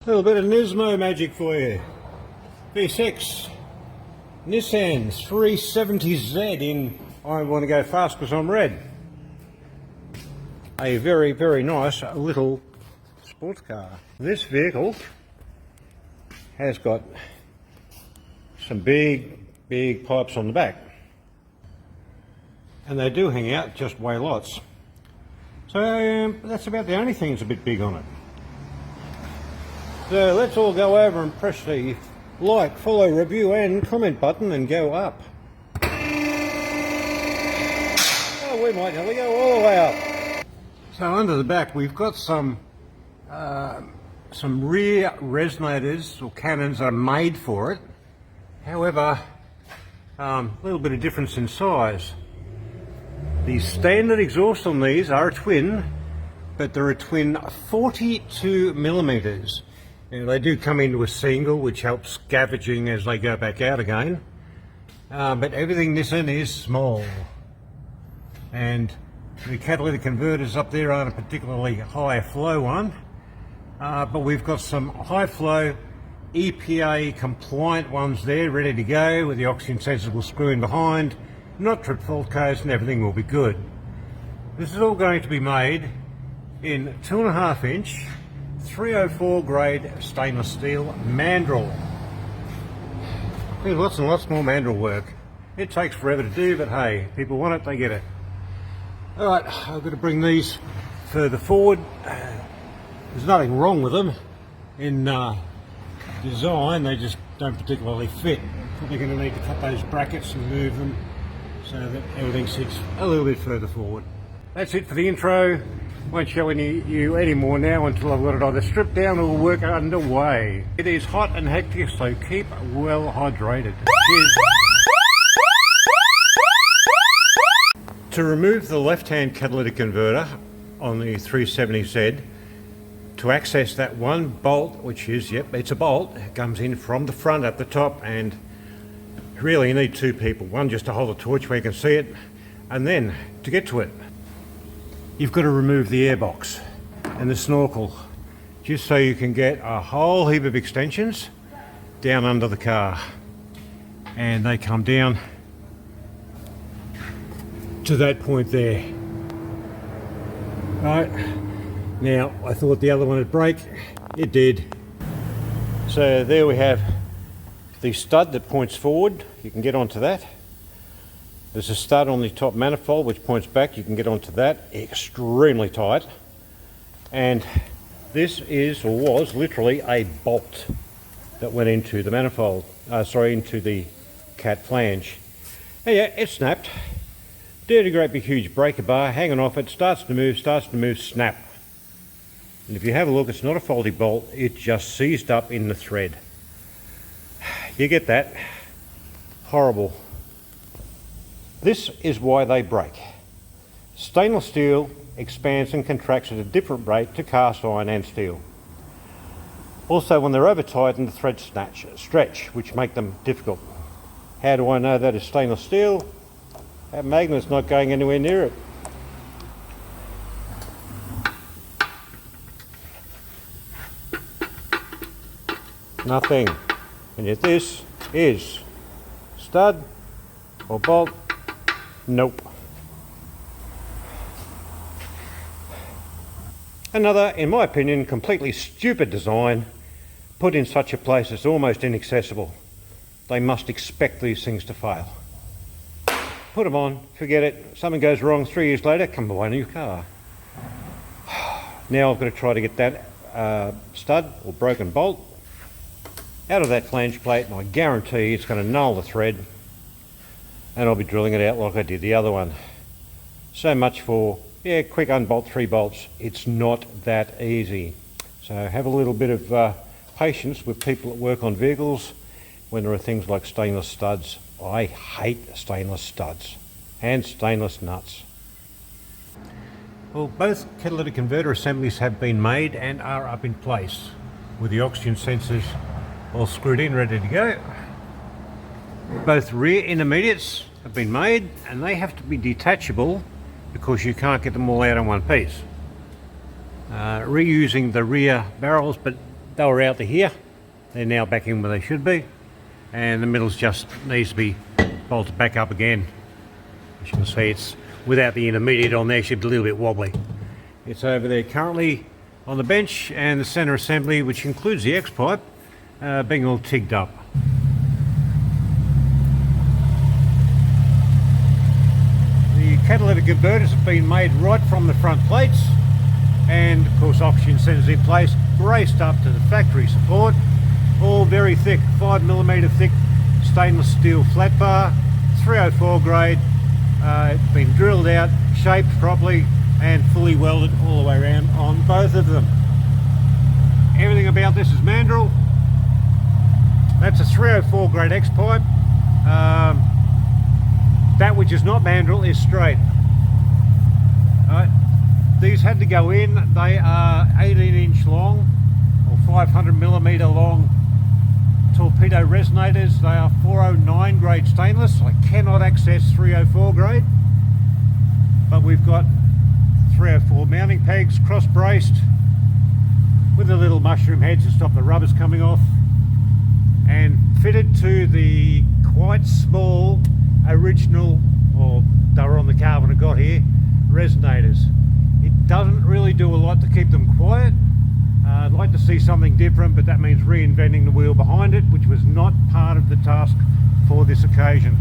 little bit of Nismo magic for you. V6 Nissan 370Z in I want to go fast because I'm red. A very, very nice little sports car. This vehicle has got some big pipes on the back, and they do hang out, just weigh lots. So that's about the only thing that's a bit big on it. So let's all go over and press the like, follow, review and comment button and go up. Oh, we might nearly go all the way up. So under the back we've got some rear resonators or cannons that are made for it. However, a little bit of difference in size. The standard exhaust on these are a twin, but they're a twin 42 millimeters. Now, they do come into a single, which helps scavenging as they go back out again. But everything this in is small. And the catalytic converters up there aren't a particularly high flow one. But we've got some high flow EPA compliant ones there ready to go with the oxygen sensible screw in behind, not trip fault codes, and everything will be good. This is all going to be made in 2.5 inch 304 grade stainless steel mandrel. There's lots and lots more mandrel work. It takes forever to do, but hey, people want it, they get it. Alright, I've got to bring these further forward. There's nothing wrong with them in design, they just don't particularly fit. Probably going to need to cut those brackets and move them so that everything sits a little bit further forward. That's it for the intro. Won't show you any more now until I've got it either stripped down or work underway. It is hot and hectic, so keep well hydrated. Cheers. To remove the left-hand catalytic converter on the 370Z, to access that one bolt, which is, yep, it's a bolt, it comes in from the front at the top, and really you need two people, one just to hold the torch where you can see it, and then to get to it you've got to remove the airbox and the snorkel, just so you can get a whole heap of extensions down under the car, and they come down to that point there. Right. Now, I thought the other one would break. It did. So there we have the stud that points forward. You can get onto that. There's a stud on the top manifold which points back. You can get onto that. Extremely tight. And this is, or was, literally a bolt that went into the manifold. Into the cat flange. And yeah, it snapped. Dirty, great big huge breaker bar hanging off it. Starts to move, snap. And if you have a look, it's not a faulty bolt, it just seized up in the thread. You get that? Horrible. This is why they break. Stainless steel expands and contracts at a different rate to cast iron and steel. Also, when they're over tightened, the threads stretch, which make them difficult. How do I know that is stainless steel? That magnet's not going anywhere near it. Nothing. And yet this is stud or bolt. Nope. Another, in my opinion, completely stupid design put in such a place it's almost inaccessible. They must expect these things to fail. Put them on, forget it, something goes wrong 3 years later, come buy a new car. Now I've got to try to get that stud or broken bolt out of that flange plate, and I guarantee it's going to null the thread, and I'll be drilling it out like I did the other one. So much for, yeah, quick unbolt 3 bolts. It's not that easy. So have a little bit of patience with people that work on vehicles when there are things like stainless studs. I hate stainless studs and stainless nuts. Well, both catalytic converter assemblies have been made and are up in place with the oxygen sensors all screwed in, ready to go. Both rear intermediates have been made, and they have to be detachable because you can't get them all out in one piece. Reusing the rear barrels, but they were out to here. They're now back in where they should be, and the middle's just needs to be bolted back up again. As you can see, it's without the intermediate on there, should be a little bit wobbly. It's over there currently on the bench, and the centre assembly, which includes the X-pipe, being all tigged up. The catalytic converters have been made right from the front plates, and of course oxygen sensors in place, braced up to the factory support, all very thick, 5mm thick stainless steel flat bar, 304 grade. It's been drilled out, shaped properly, and fully welded all the way around on both of them. Everything about this is mandrel. That's a 304 grade X-pipe. That which is not mandrel is straight. These had to go in. They are 18-inch long or 500mm long torpedo resonators. They are 409 grade stainless. I cannot access 304 grade, but we've got 304 mounting pegs, cross braced with the little mushroom heads to stop the rubbers coming off, and fitted to the quite small original, or they were on the car when it got here, resonators. It doesn't really do a lot to keep them quiet. I'd like to see something different, but that means reinventing the wheel behind it, which was not part of the task for this occasion.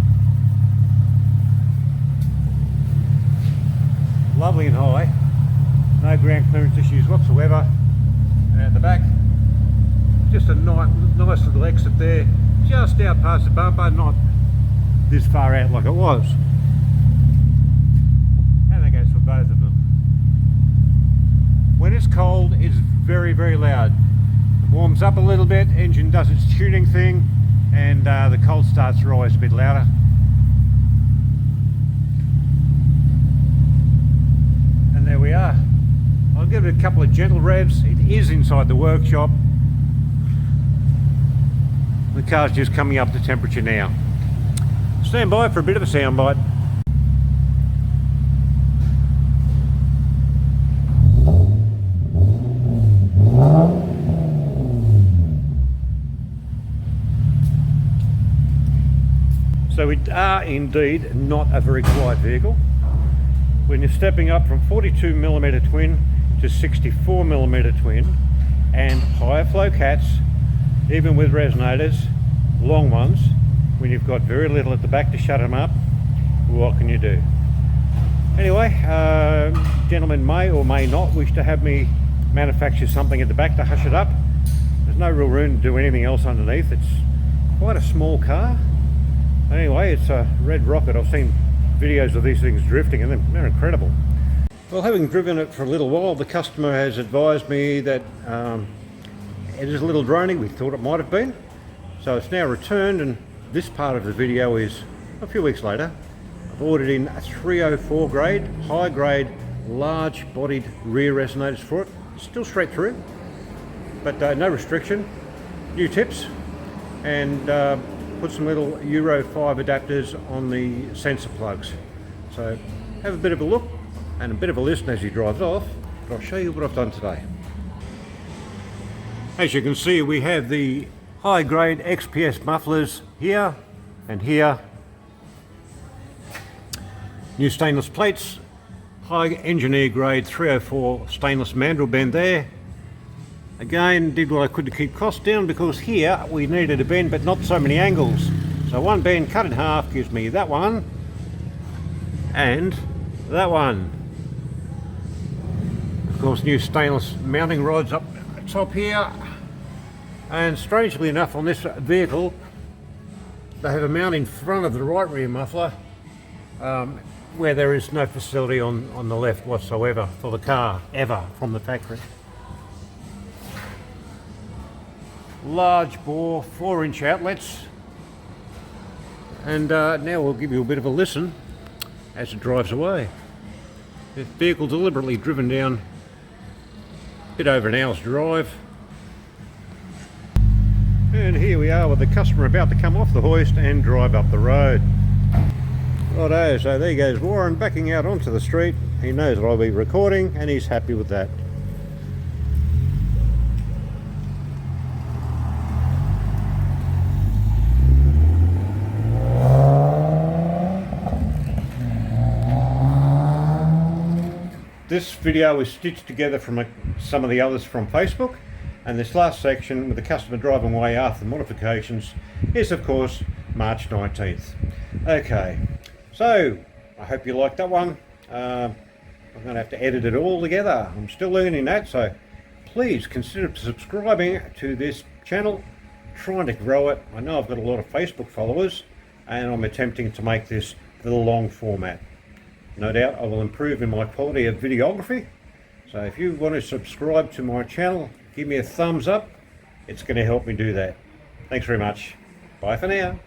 Lovely and high, no ground clearance issues whatsoever. And at the back, just a nice little exit there, just out past the bumper, not this far out like it was. And that goes for both of them. When it's cold, it's very, very loud. It warms up a little bit, engine does its tuning thing, and the cold starts to rise a bit louder. And there we are. I'll give it a couple of gentle revs. It is inside the workshop. The car's just coming up to temperature now. Stand by for a bit of a sound bite. So we are indeed not a very quiet vehicle. When you're stepping up from 42mm twin to 64mm twin and higher flow cats, even with resonators, long ones, when you've got very little at the back to shut them up, what can you do? Anyway, gentlemen may or may not wish to have me manufacture something at the back to hush it up. There's no real room to do anything else underneath. It's quite a small car. Anyway, it's a red rocket. I've seen videos of these things drifting and they're incredible. Well, having driven it for a little while, the customer has advised me that it is a little droning. We thought it might have been. So it's now returned, and this part of the video is a few weeks later. I've ordered in a 304 grade, high grade, large bodied rear resonators for it. Still straight through, but no restriction. New tips, and put some little Euro 5 adapters on the sensor plugs. So have a bit of a look and a bit of a listen as he drives off, but I'll show you what I've done today. As you can see, we have the high grade XPS mufflers here and here. New stainless plates, high engineer grade 304 stainless mandrel bend there. Again, did what I could to keep costs down, because here we needed a bend but not so many angles. So one bend cut in half gives me that one and that one. Of course, new stainless mounting rods up top here. And strangely enough, on this vehicle, they have a mount in front of the right rear muffler, where there is no facility on the left whatsoever for the car, ever, from the factory. Large bore 4-inch outlets, and now we'll give you a bit of a listen as it drives away. The vehicle deliberately driven down a bit over an hour's drive, and here we are with the customer about to come off the hoist and drive up the road. Righto, so there goes Warren backing out onto the street. He knows that I'll be recording and he's happy with that. this video is stitched together from some of the others from Facebook, and this last section with the customer driving away after the modifications is of course March 19th. Okay, so I hope you liked that one. I'm going to have to edit it all together. I'm still learning that, so please consider subscribing to this channel, trying to grow it. I know I've got a lot of Facebook followers, and I'm attempting to make this the long format. No doubt I will improve in my quality of videography. So if you want to subscribe to my channel, give me a thumbs up. It's going to help me do that. Thanks very much. Bye for now.